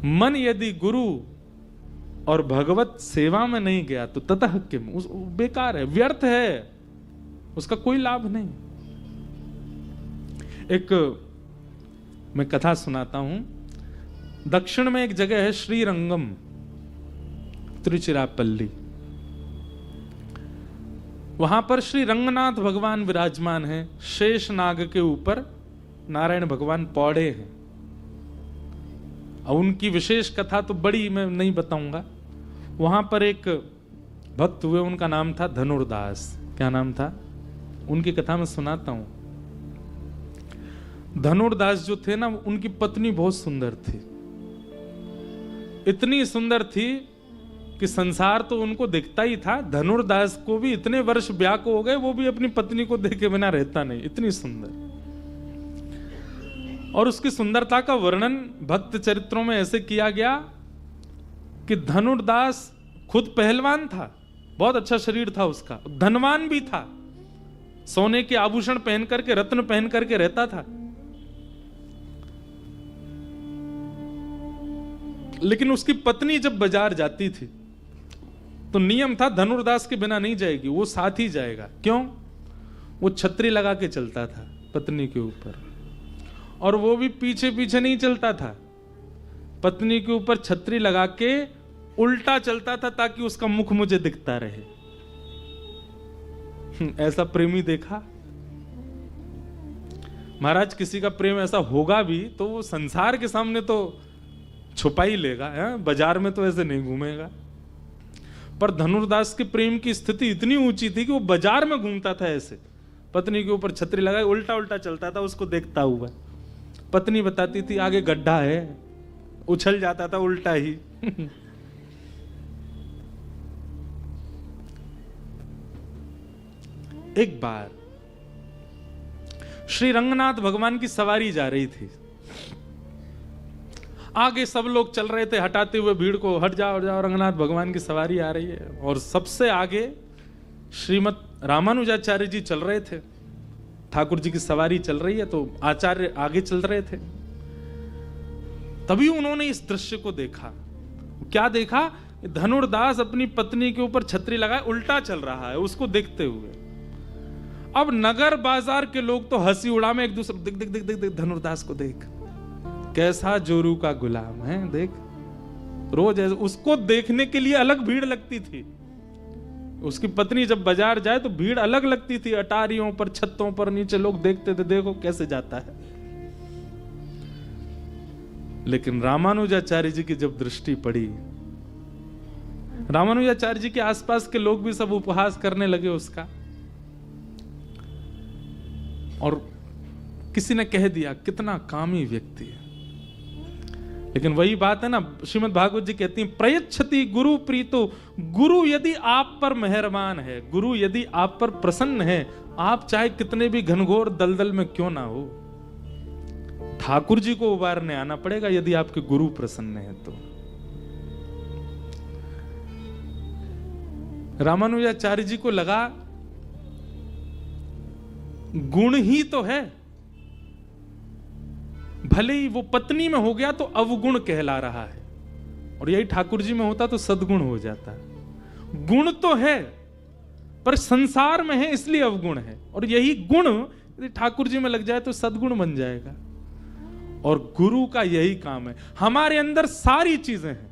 मन यदि गुरु और भगवत सेवा में नहीं गया तो ततः किम, बेकार है, व्यर्थ है, उसका कोई लाभ नहीं। एक मैं कथा सुनाता हूं। दक्षिण में एक जगह है श्रीरंगम, तिरुचिरापल्ली। वहां पर श्री रंगनाथ भगवान विराजमान हैं। शेष नाग के ऊपर नारायण भगवान पौड़े हैं। और उनकी विशेष कथा तो बड़ी मैं नहीं बताऊंगा। वहां पर एक भक्त हुए, उनका नाम था धनुर्दास। क्या नाम था? उनकी कथा मैं सुनाता हूं। धनुर्दास जो थे ना, उनकी पत्नी बहुत सुंदर थी। इतनी सुंदर थी कि संसार तो उनको दिखता ही था। धनुर्दास को भी इतने वर्ष ब्याह को हो गए, वो भी अपनी पत्नी को देखे बिना रहता नहीं, इतनी सुंदर। और उसकी सुंदरता का वर्णन भक्त चरित्रों में ऐसे किया गया कि धनुर्दास खुद पहलवान था, बहुत अच्छा शरीर था उसका, धनवान भी था, सोने के आभूषण पहन करके, रत्न पहन करके रहता था। लेकिन उसकी पत्नी जब बाजार जाती थी तो नियम था धनुर्दास के बिना नहीं जाएगी, वो साथ ही जाएगा। क्यों? वो छतरी लगा के चलता था पत्नी के ऊपर, और वो भी पीछे पीछे नहीं चलता था, पत्नी के ऊपर छतरी लगा के उल्टा चलता था ताकि उसका मुख मुझे दिखता रहे। ऐसा प्रेमी देखा? महाराज, किसी का प्रेम ऐसा होगा भी तो वो संसार के सामने तो छुपा ही लेगा, बाजार में तो ऐसे नहीं घूमेगा। पर धनुर्दास के प्रेम की स्थिति इतनी ऊंची थी कि वो बाजार में घूमता था ऐसे, पत्नी के ऊपर छतरी लगाए उल्टा उल्टा चलता था, उसको देखता हुआ। पत्नी बताती थी आगे गड्ढा है, उछल जाता था उल्टा ही। एक बार श्री रंगनाथ भगवान की सवारी जा रही थी। आगे सब लोग चल रहे थे हटाते हुए भीड़ को, हट जाओ हट जाओ, रंगनाथ भगवान की सवारी आ रही है। और सबसे आगे श्रीमद रामानुजाचार्य जी चल रहे थे। ठाकुर जी की सवारी चल रही है तो आचार्य आगे चल रहे थे। तभी उन्होंने इस दृश्य को देखा। क्या देखा? धनुर्दास अपनी पत्नी के ऊपर छतरी लगाए उल्टा चल रहा है, उसको देखते हुए। अब नगर बाजार के लोग तो हंसी उड़ा में एक दूसरे, देख देख देख देख देख धनुर्दास को देख, कैसा जोरू का गुलाम है, देख। रोज उसको देखने के लिए अलग भीड़ लगती थी। उसकी पत्नी जब बाजार जाए तो भीड़ अलग लगती थी, अटारियों पर, छतों पर, नीचे लोग देखते थे, देखो कैसे जाता है। लेकिन रामानुजाचार्य जी की जब दृष्टि पड़ी, रामानुजाचार्य जी के आसपास के लोग भी सब उपहास करने लगे उसका। और किसी ने कह दिया कितना कामी व्यक्ति है। लेकिन वही बात है ना, श्रीमद् भागवत जी कहती हैं प्रयच्छति गुरु प्रीतो, गुरु यदि आप पर मेहरबान है, गुरु यदि आप पर प्रसन्न है, आप चाहे कितने भी घनघोर दलदल में क्यों ना हो, ठाकुर जी को उबारने आना पड़ेगा यदि आपके गुरु प्रसन्न है तो। रामानुजाचार्य जी को लगा गुण ही तो है, भले ही वो पत्नी में हो गया तो अवगुण कहला रहा है, और यही ठाकुर जी में होता तो सद्गुण हो जाता। गुण तो है पर संसार में है इसलिए अवगुण है, और यही गुण यदि ठाकुर जी में लग जाए तो सद्गुण बन जाएगा। और गुरु का यही काम है। हमारे अंदर सारी चीजें हैं,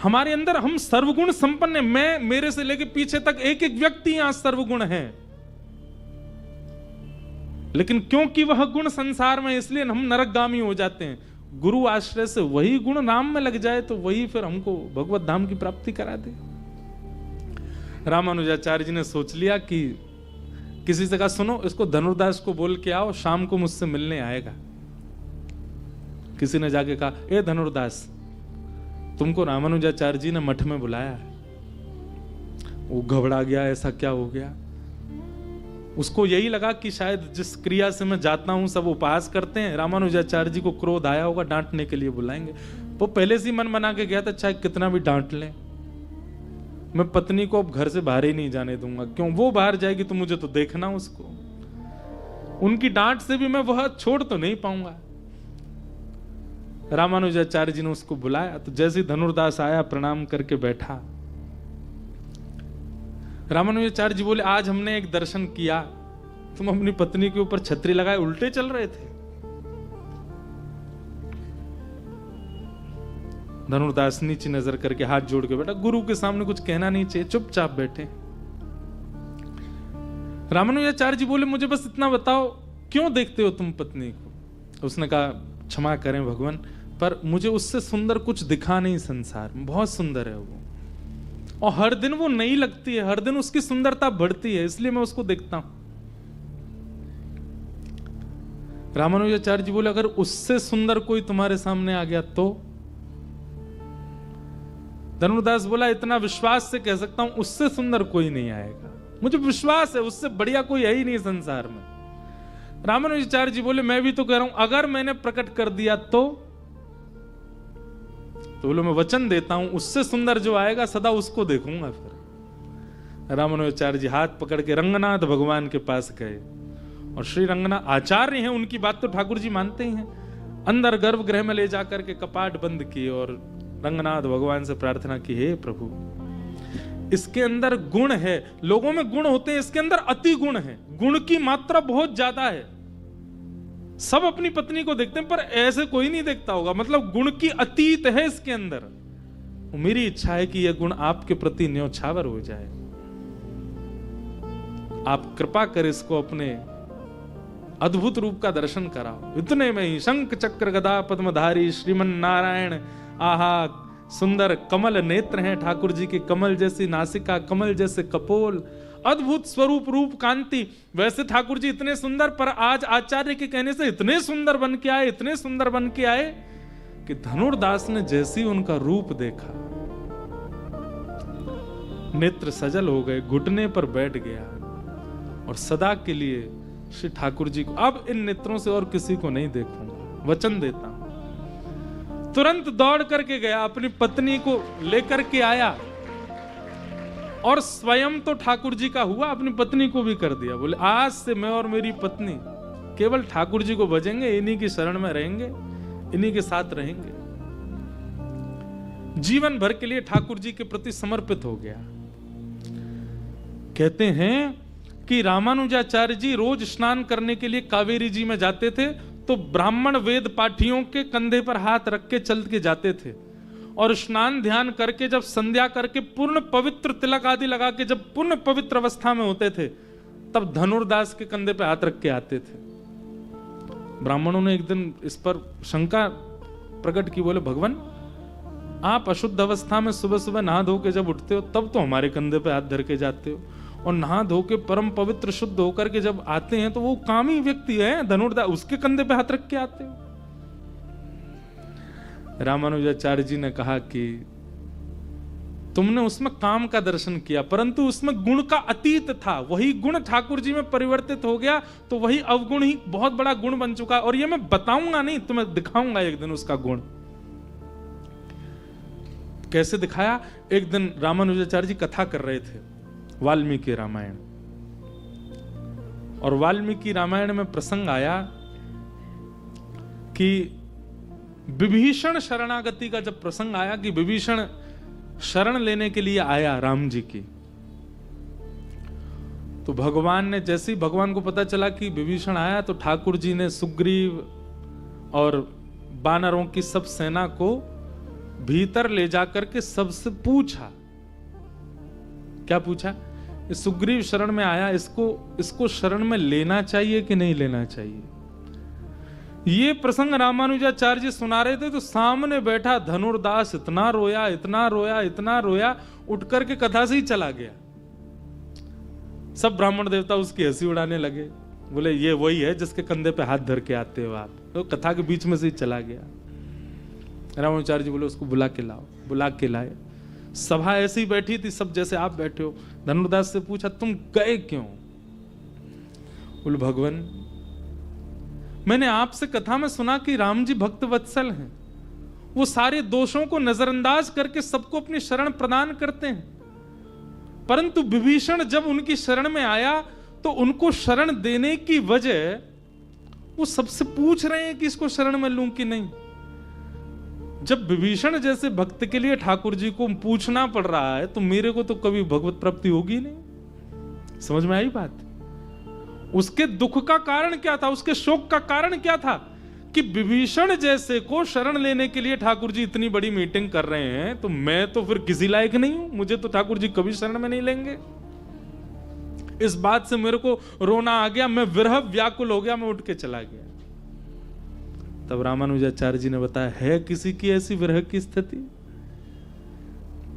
हमारे अंदर हम सर्वगुण संपन्न है। मैं, मेरे से लेके पीछे तक एक एक व्यक्ति यहां सर्वगुण है, लेकिन क्योंकि वह गुण संसार में, इसलिए हम नरकगामी हो जाते हैं। गुरु आश्रय से वही गुण नाम में लग जाए तो वही फिर हमको भगवत धाम की प्राप्ति करा दे। रामानुजाचार्य जी ने सोच लिया कि किसी से कहा सुनो, इसको धनुर्दास को बोल के आओ, शाम को मुझसे मिलने आएगा। किसी ने जाके कहा ए धनुर्दास, तुमको रामानुजाचार्य जी ने मठ में बुलाया है। वो घबरा गया, ऐसा क्या हो गया? उसको यही लगा कि शायद जिस क्रिया से मैं जाता हूं सब उपहास करते हैं, रामानुजाचार्य जी को क्रोध आया होगा, डांटने के लिए बुलाएंगे। वो पहले से मन बना के गया था चाहे कितना भी डांट लें, मैं पत्नी को अब घर से बाहर ही नहीं जाने दूंगा। क्यों? वो बाहर जाएगी तो मुझे तो देखना उसको, उनकी डांट से भी मैं वह छोड़ तो नहीं पाऊंगा। रामानुजाचार्य जी ने उसको बुलाया, तो जैसे ही धनुर्दास आया प्रणाम करके बैठा, रामानुजाचार्य जी बोले, आज हमने एक दर्शन किया, तुम अपनी पत्नी के ऊपर छतरी लगाए उल्टे चल रहे थे। धनुर्दास नीचे नजर करके हाथ जोड़ के बैठा, गुरु के सामने कुछ कहना नहीं चाहिए, चुपचाप बैठे। रामानुजाचार्य जी बोले, मुझे बस इतना बताओ, क्यों देखते हो तुम पत्नी को? उसने कहा, क्षमा करें भगवान, पर मुझे उससे सुंदर कुछ दिखा नहीं संसार में, बहुत सुंदर है वो, और हर दिन वो नई लगती है, हर दिन उसकी सुंदरता बढ़ती है, इसलिए मैं उसको देखता हूं। रामानुजाचार्य जी बोले, अगर उससे सुंदर कोई तुम्हारे सामने आ गया तो? धनुर्दास बोला, इतना विश्वास से कह सकता हूं, उससे सुंदर कोई नहीं आएगा, मुझे विश्वास है, उससे बढ़िया कोई है ही नहीं संसार में। रामानुजाचार्य जी बोले, मैं भी तो कह रहा हूं, अगर मैंने प्रकट कर दिया तो बोलो, मैं वचन देता हूं, उससे सुंदर जो आएगा सदा उसको देखूंगा। फिर रामानुजाचार्य जी हाथ पकड़ के रंगनाथ भगवान के पास गए, और श्री रंगनाथ आचार्य हैं, उनकी बात तो ठाकुर जी मानते ही हैं। अंदर गर्भगृह में ले जाकर के कपाट बंद किए और रंगनाथ भगवान से प्रार्थना की, हे प्रभु, इसके अंदर गुण है, लोगों में गुण होते हैं, इसके अंदर अति गुण है, गुण की मात्रा बहुत ज्यादा है। सब अपनी पत्नी को देखते हैं, पर ऐसे कोई नहीं देखता होगा, मतलब गुण की अतीत है इसके अंदर। मेरी इच्छा है कि यह गुण आपके प्रति न्योछावर हो जाए, आप कृपा कर इसको अपने अद्भुत रूप का दर्शन कराओ। इतने में ही शंख चक्र गदा पद्मधारी श्रीमन नारायण, आहा सुंदर कमल नेत्र हैं ठाकुर जी के, कमल जैसी नासिका, कमल जैसे कपोल, अद्भुत स्वरूप रूप कांति। वैसे ठाकुर जी इतने सुंदर, पर आज आचार्य के कहने से इतने सुंदर बन के आए, इतने सुंदर बन के आए कि धनुर्दास ने जैसी उनका रूप देखा, नेत्र सजल हो गए, घुटने पर बैठ गया, और सदा के लिए श्री ठाकुर जी को, अब इन नेत्रों से और किसी को नहीं देखूंगा, वचन देता हूं। तुरंत दौड़ करके गया, अपनी पत्नी को लेकर के आया, और स्वयं तो ठाकुर जी का हुआ, अपनी पत्नी को भी कर दिया। बोले, आज से मैं और मेरी पत्नी केवल ठाकुर जी को भजेंगे, इन्हीं की शरण में रहेंगे, इन्हीं के साथ रहेंगे। जीवन भर के लिए ठाकुर जी के प्रति समर्पित हो गया। कहते हैं कि रामानुजाचार्य जी रोज स्नान करने के लिए कावेरी जी में जाते थे, तो ब्राह्मण वेद पाठियों के कंधे पर हाथ रख के चल के जाते थे, और स्नान ध्यान करके जब संध्या करके पूर्ण पवित्र तिलक आदि लगा के जब पूर्ण पवित्र अवस्था में होते थे, तब धनुर्दास के कंधे पे हाथ रख के आते थे। ब्राह्मणों ने एक दिन इस पर शंका प्रकट की, बोले, भगवान आप अशुद्ध अवस्था में सुबह सुबह नहा धो के जब उठते हो, तब तो हमारे कंधे पे हाथ धर के जाते हो, और नहा धो के परम पवित्र शुद्ध होकर के जब आते हैं तो वो कामी व्यक्ति है धनुर्दास, उसके कंधे पे हाथ रख के आते हो। रामानुजाचार्य जी ने कहा कि तुमने उसमें काम का दर्शन किया, परंतु उसमें गुण का अतीत था, वही गुण ठाकुर जी में परिवर्तित हो गया, तो वही अवगुण ही बहुत बड़ा गुण बन चुका, और ये मैं बताऊंगा नहीं, तुम्हें दिखाऊंगा एक दिन उसका गुण। कैसे दिखाया? एक दिन रामानुजाचार्य जी कथा कर रहे थे वाल्मीकि रामायण, और वाल्मीकि रामायण में प्रसंग आया कि विभीषण शरणागति का जब प्रसंग आया, कि विभीषण शरण लेने के लिए आया राम जी की, तो भगवान ने, जैसे ही भगवान को पता चला कि विभीषण आया, तो ठाकुर जी ने सुग्रीव और वानरों की सब सेना को भीतर ले जाकर के सबसे पूछा। क्या पूछा? सुग्रीव शरण में आया, इसको शरण में लेना चाहिए कि नहीं लेना चाहिए? ये प्रसंग रामानुजाचार्य जी सुना रहे थे, तो सामने बैठा धनुर्दास इतना रोया, इतना रोया, इतना रोया, उठ करके कथा से ही चला गया। सब ब्राह्मण देवता उसकी हंसी उड़ाने लगे, बोले ये वही है जिसके कंधे पे हाथ धर के आते हो आप, तो कथा के बीच में से ही चला गया। रामानुजाचार्य जी बोले उसको बुला के लाओ, बुला के लाए। सभा ऐसी ही बैठी थी, सब जैसे आप बैठे हो। धनुर्दास से पूछा, तुम गए क्यों? बोले, भगवान मैंने आपसे कथा में सुना कि राम जी भक्त वत्सल हैं, वो सारे दोषों को नजरअंदाज करके सबको अपनी शरण प्रदान करते हैं, परंतु विभीषण जब उनकी शरण में आया तो उनको शरण देने की वजह वो सबसे पूछ रहे हैं कि इसको शरण में लूं कि नहीं। जब विभीषण जैसे भक्त के लिए ठाकुर जी को पूछना पड़ रहा है तो मेरे को तो कभी भगवत प्राप्ति होगी नहीं। समझ में आई बात? उसके दुख का कारण क्या था, उसके शोक का कारण क्या था कि विभीषण जैसे को शरण लेने के लिए ठाकुर जी इतनी बड़ी मीटिंग कर रहे हैं, तो मैं तो फिर किसी लायक नहीं हूं, मुझे तो ठाकुर जी कभी शरण में नहीं लेंगे। इस बात से मेरे को रोना आ गया, मैं विरह व्याकुल हो गया, मैं उठ के चला गया। तब रामानुजाचार्य जी ने बताया, है किसी की ऐसी विरह की स्थिति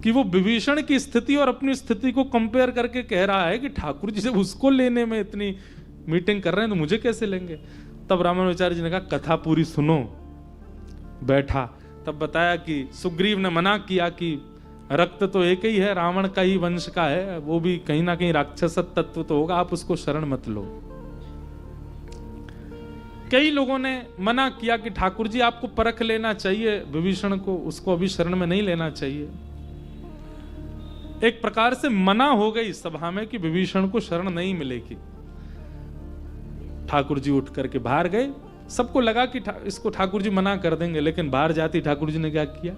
कि वो विभीषण की स्थिति और अपनी स्थिति को कंपेयर करके कह रहा है कि ठाकुर जी जब उसको लेने में इतनी मीटिंग कर रहे हैं तो मुझे कैसे लेंगे? तब रामानुजाचार्य जी ने कहा, कथा पूरी सुनो। बैठा, तब बताया कि सुग्रीव ने मना किया कि रक्त तो एक ही है, रावण का ही वंश का है, वो भी कहीं ना कहीं राक्षस तत्व तो होगा, आप उसको शरण मत लो। कई लोगों ने मना किया कि ठाकुर जी आपको परख लेना चाहिए विभीषण को, उसको अभी शरण में नहीं लेना चाहिए। एक प्रकार से मना हो गई सभा में कि विभीषण को शरण नहीं मिलेगी। ठाकुर जी उठ करके बाहर गए, सबको लगा कि इसको ठाकुर जी मना कर देंगे, लेकिन बाहर जाती ठाकुर जी ने क्या किया,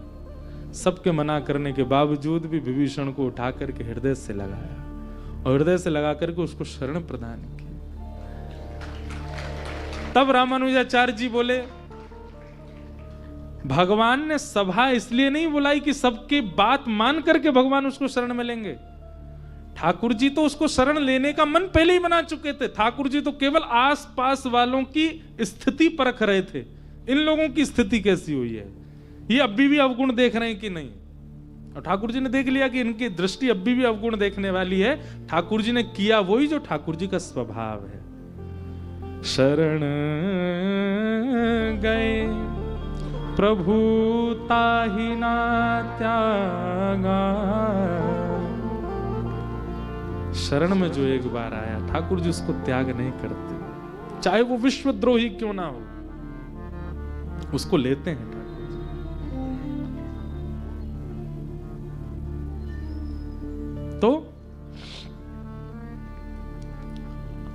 सबके मना करने के बावजूद भी विभीषण को उठा करके हृदय से लगाया और हृदय से लगा करके उसको शरण प्रदान की। तब रामानुजाचार्य जी बोले, भगवान ने सभा इसलिए नहीं बुलाई कि सबकी बात मान करके भगवान उसको शरण में लेंगे। ठाकुर जी तो उसको शरण लेने का मन पहले ही बना चुके थे। ठाकुर जी तो केवल आसपास वालों की स्थिति परख रहे थे, इन लोगों की स्थिति कैसी हुई है, ये अभी भी अवगुण देख रहे हैं कि नहीं। और ठाकुर जी ने देख लिया कि इनकी दृष्टि अभी भी अवगुण देखने वाली है। ठाकुर जी ने किया वही जो ठाकुर जी का स्वभाव है, शरण गए प्रभु ताहि ना त्यागा। शरण में जो एक बार आया ठाकुर जी उसको त्याग नहीं करते, चाहे वो विश्वद्रोही क्यों ना हो, उसको लेते हैं ठाकुर जी। तो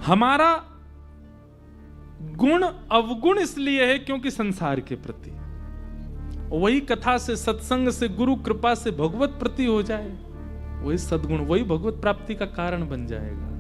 हमारा गुण अवगुण इसलिए है क्योंकि संसार के प्रति, वही कथा से, सत्संग से, गुरु कृपा से भगवत प्रति हो जाए, वही सद्गुण, वही भगवत प्राप्ति का कारण बन जाएगा।